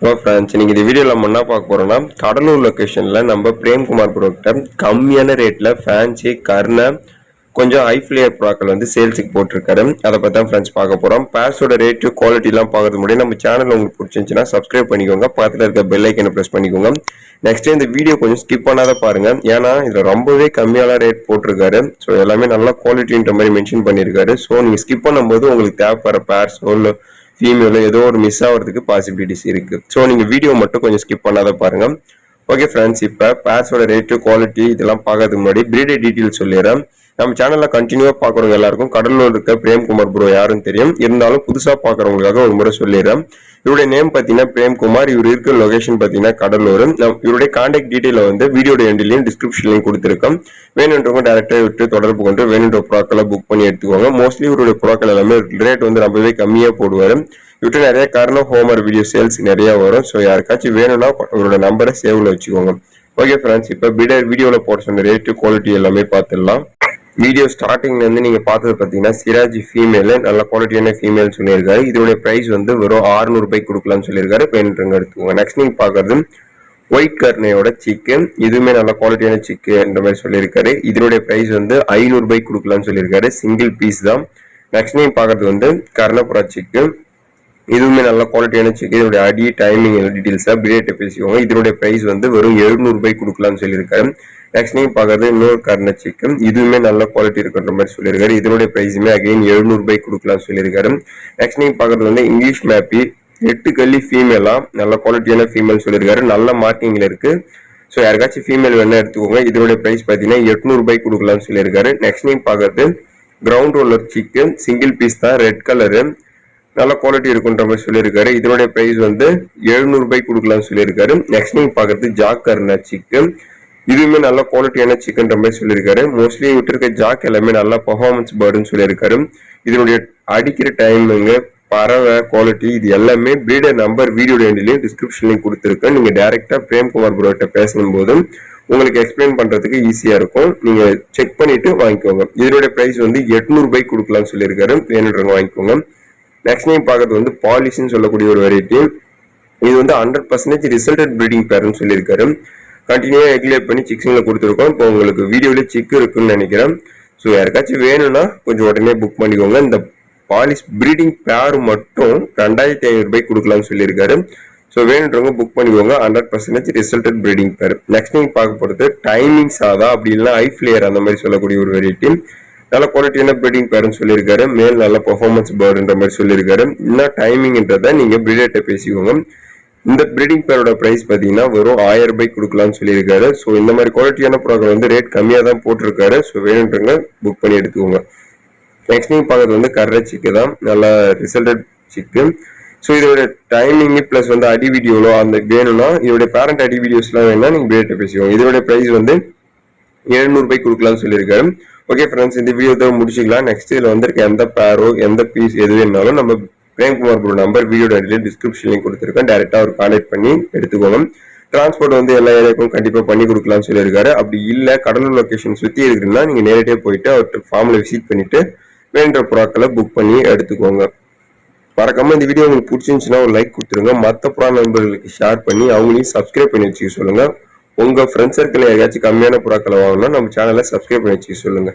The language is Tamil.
ஹலோ ஃப்ரெண்ட்ஸ், இன்னைக்கு இந்த வீடியோவில் நம்ம என்ன பார்க்க போகிறோம்னா கடலூர் லொக்கேஷனில் நம்ம பிரேம்குமார் ப்ரோக்கிட்ட கம்மியான ரேட்டில் ஃபேன்சி கர்ண கொஞ்சம் ஹை ஃப்ளேயர் ப்ராக்கள் வந்து சேல்ஸுக்கு போட்டிருக்காரு. அதை பற்றி தான் ஃப்ரெண்ட்ஸ் பார்க்க போகிறோம். பேர்ஸோட ரேட்டு குவாலிட்டிலாம் பார்க்கறது முடியும். நம்ம சேனல் உங்களுக்கு பிடிச்சிருந்துச்சுன்னா சப்ஸ்கிரைப் பண்ணிக்கோங்க, பக்கத்தில் இருக்க பெல் ஐக்கனை ப்ரெஸ் பண்ணிக்கோங்க. நெக்ஸ்ட் இந்த வீடியோ கொஞ்சம் ஸ்கிப் பண்ணாத பாருங்கள், ஏன்னா இதில் ரொம்பவே கம்மியான ரேட் போட்டிருக்காரு. ஸோ எல்லாமே நல்லா குவாலிட்டின்ற மாதிரி மென்ஷன் பண்ணியிருக்காரு. ஸோ நீங்கள் ஸ்கிப் பண்ணும்போது உங்களுக்கு தேவைப்படுற பேர்ஸோ இல்லை ஃபீமேல ஏதோ ஒரு மிஸ் ஆகிறதுக்கு பாசிபிலிட்டிஸ் இருக்கு. ஸோ நீங்க வீடியோ மட்டும் கொஞ்சம் ஸ்கிப் பண்ணாத பாருங்க. ஓகே ஃப்ரெண்ட்ஸ், இப்போ பேர்ஸோட ரேட்டு குவாலிட்டி இதெல்லாம் பார்க்கறதுக்கு முன்னாடி பிரீடர் டீட்டெயில் சொல்லிடுறேன். நம்ம சேனல்ல கண்டினியூவா பாக்குறவங்க எல்லாருக்கும் கடலூர் இருக்க பிரேம்குமார் ப்ரோ யாருன்னு தெரியும். இருந்தாலும் புதுசா பாக்குறவங்களுக்காக ஒரு முறை சொல்லிடுறேன். இவருடைய நேம் பாத்தீங்கன்னா பிரேம்குமார். இவர் இருக்கிற லொகேஷன் பாத்தீங்கன்னா கடலூர். இவருடைய கான்டாக்ட் டீடைல வந்து வீடியோட எண்ட்லயும் டிஸ்கிரிப்ஷன்லயும் கொடுத்துருக்கோம். வேணுன்றவங்க டேரக்டா விட்டு தொடர்பு கொண்டு வேணுன்ற ப்ராக்களை புக் பண்ணி எடுத்துக்கோங்க. மோஸ்ட்லி இவருடைய ப்ராக்கள் எல்லாமே ரேட் வந்து ரொம்பவே கம்மியா போடுவாரு. இவர்கிட்ட நிறைய காரணம் ஹோமர் வீடியோ சேல்ஸ் நிறைய வரும். ஸோ யாருக்காச்சும் வேணும்னா இவரோட நம்பரை சேவ்ல வச்சுக்கோங்க. ஓகே ஃப்ரெண்ட்ஸ், இப்போ வீடியோல போட சொன்ன ரேட்டு குவாலிட்டி எல்லாமே பார்த்துடலாம். வீடியோ ஸ்டார்டிங்ல இருந்து நீங்க பார்த்தது பாத்தீங்கன்னா சிராஜ் ஃபீமேல், நல்ல குவாலிட்டியான ஃபீமேல் சொல்லியிருக்காரு. இதோட பிரைஸ் வந்து வெறும் 600 ரூபாய்க்கு கொடுக்கலாம்னு சொல்லியிருக்காரு. பெயிண்ட் எடுத்துக்கோங்க. நெக்ஸ்ட் நீங்க பாக்குறது ஒயிட் கர்னையோட சிக்கு. இதுவுமே நல்ல குவாலிட்டியான சிக்கு என்ற மாதிரி சொல்லியிருக்காரு. இதனுடைய பிரைஸ் வந்து 500 ரூபாய்க்கு கொடுக்கலாம்னு சொல்லியிருக்காரு. சிங்கிள் பீஸ் தான். நெக்ஸ்ட் நீங்க பாக்குறது வந்து கர்ணபுரா சிக்கு. இதுவுமே நல்ல குவாலிட்டியான சிக்கு. இதனுடைய அடி டைமிங் டீடைல்ஸ் பிரேட்டை பேசிக்கோங்க. இதனுடைய பிரைஸ் வந்து வெறும் 700 ரூபாய்க்கு கொடுக்கலாம்னு சொல்லியிருக்காரு. நெக்ஸ்ட் நீங்க பாக்குறது இன்னொரு கர்ண சிக்கன். இதுவுமே நல்ல குவாலிட்டி இருக்குன்ற மாதிரி சொல்லியிருக்காரு. இதனுடைய பிரைஸுமே அகைன் 700 ரூபாய்க்கு கொடுக்கலாம்னு சொல்லியிருக்காரு. நெக்ஸ்ட் நீங்க பாக்குறது வந்து இங்கிலீஷ் மேப்பி 8 கல்லி ஃபீமேலா, நல்ல குவாலிட்டியான ஃபீமேல் சொல்லியிருக்காரு. நல்ல மார்க்கிங்ல இருக்கு. ஸோ யாருக்காச்சும் ஃபீமேல் வேணா எடுத்துக்கோங்க. இதனுடைய பிரைஸ் பாத்தீங்கன்னா 800 ரூபாய்க்கு கொடுக்கலாம்னு சொல்லியிருக்காரு. நெக்ஸ்ட் நீங்க பாக்குறது ground roller chicken, single piece தான், ரெட் கலரு, நல்ல குவாலிட்டி இருக்குன்ற மாதிரி சொல்லியிருக்காரு. இதனுடைய பிரைஸ் வந்து 700 ரூபாய்க்கு கொடுக்கலாம்னு சொல்லியிருக்காரு. நெக்ஸ்ட் நீங்க பாக்குறது ஜாக் கர்ண சிக்கன். இதுவுமே நல்ல குவாலிட்டியான சிக்கன்ற மாதிரி சொல்லியிருக்காரு. மோஸ்ட்லி விட்டு இருக்க ஜாக் எல்லாமே நல்ல பர்ஃபார்மன்ஸ் பேர்டுன்னு சொல்லியிருக்காரு. இதனுடைய அடிக்கிற டைமிங்கு, பறவை குவாலிட்டி, இது எல்லாமே பிரீடர் நம்பர் வீடியோட எண்ட்லயும் டிஸ்கிரிப்ஷன்லயும் கொடுத்துருக்கேன். நீங்க டைரக்டா பிரேம்குமார் ப்ரோட்ட பேசும் போதும் உங்களுக்கு எக்ஸ்பிளைன் பண்றதுக்கு ஈஸியா இருக்கும். நீங்க செக் பண்ணிட்டு வாங்கிக்கோங்க. இதனுடைய பிரைஸ் வந்து 800 ரூபாய்க்கு கொடுக்கலாம்னு சொல்லியிருக்காரு. வேணுன்றவங்க வாங்கிக்கோங்க. நெக்ஸ்ட் நீங்க பாக்குறது வந்து பாலிஷ்னு சொல்லக்கூடிய ஒரு வெரைட்டி. இது வந்து 100% ரிசல்டட் பிரீடிங் பேர்னு சொல்லியிருக்காரு. கண்டினியூவா ரெகுலேட் பண்ணி சிக்ஸிங்ல கொடுத்துருக்கோம். இப்போ உங்களுக்கு வீடியோல சிக்கு இருக்குன்னு நினைக்கிறேன். ஸோ யாருக்காச்சும் வேணும்னா கொஞ்சம் உடனே புக் பண்ணிக்கோங்க. இந்த பாலிஷ் பிரீடிங் பேர் மட்டும் 2500 ரூபாய்க்கு கொடுக்கலாம்னு சொல்லியிருக்காரு. ஸோ வேணுன்றவங்க புக் பண்ணிக்கோங்க. 100% ரிசல்டட் பிரீடிங் பேர். நெக்ஸ்ட் நீங்க பார்க்க போறது டைமிங் சாதா, அப்படி இல்லைன்னா ஐ ஃபிளேயர் அந்த மாதிரி சொல்லக்கூடிய ஒரு வெரைட்டி. நல்ல குவாலிட்டியான பிரீடிங் பேர்னு சொல்லியிருக்காரு. மேல் நல்ல பர்ஃபார்மன்ஸ் பேர்ன்ற மாதிரி சொல்லியிருக்காரு. இன்னும் டைமிங்ன்றத நீங்க பிரீடர்கிட்ட பேசிக்கோங்க. இந்த பிரீடிங் பேரோட பிரைஸ் பாத்தீங்கன்னா வெறும் 1000 ரூபாய்க்கு கொடுக்கலாம்னு சொல்லியிருக்காரு. ஸோ இந்த மாதிரி குவாலிட்டியான ப்ராடக்ட் வந்து ரேட் கம்மியாக தான் போட்டிருக்காரு. ஸோ வேணுன்றவங்க புக் பண்ணி எடுத்துக்கோங்க. நெக்ஸ்ட் நீங்க பார்க்கறது வந்து கர்ற சிக்கு தான், நல்ல ரிசல்டட் சிக்கு. ஸோ இதோட டைமிங் பிளஸ் வந்து அடி வீடியோலோ அந்த வேணும்னா இதோட பேரண்ட் அடி வீடியோஸ்லாம் வேணும்னா நீங்க பிரீடர்கிட்ட பேசிக்கோங்க. இதோட பிரைஸ் வந்து 700 ரூபாய்க்கு கொடுக்கலாம்னு சொல்லியிருக்காரு. ஓகே ஃப்ரெண்ட்ஸ், இந்த வீடியோ முடிச்சுக்கலாம். நெக்ஸ்ட் இதுல வந்திருக்க எந்த பேரோ எந்த பீஸ் எது வேணாலும் நம்ம பிரேம்குமார் ப்ரோ நம்பர் வீடியோட டிஸ்கிரிப்ஷன்லையும் கொடுத்துருக்கேன். டேரக்டா அவர் கான்டாக்ட் பண்ணி எடுத்துக்கோங்க. டிரான்ஸ்போர்ட் வந்து எல்லா ஏரியாவுக்கும் கண்டிப்பா பண்ணி கொடுக்கலாம்னு சொல்லியிருக்காரு. அப்படி இல்ல கடலூர் லொகேஷன் சுத்தி இருக்குன்னா நீங்க நேரடியா போயிட்டு அவர்கிட்ட ஃபார்ம்ல விசிட் பண்ணிட்டு வேண்ட ப்ராக்களை புக் பண்ணி எடுத்துக்கோங்க. மறக்காம இந்த வீடியோ உங்களுக்கு பிடிச்சிருந்துச்சுன்னா ஒரு லைக் கொடுத்துருங்க. மற்ற ப்ரா நண்பர்களுக்கு ஷேர் பண்ணி அவங்களையும் சப்ஸ்கிரைப் பண்ணி வச்சுக்க சொல்லுங்க. உங்க ஃப்ரெண்ட்ஸ் சர்க்கிள் யாராச்சும் கம்மியான ப்ராக்களை வாங்கணும்னா நம்ம சேனலை சப்ஸ்கிரைப் பண்ணி வச்சுக்க சொல்லுங்க.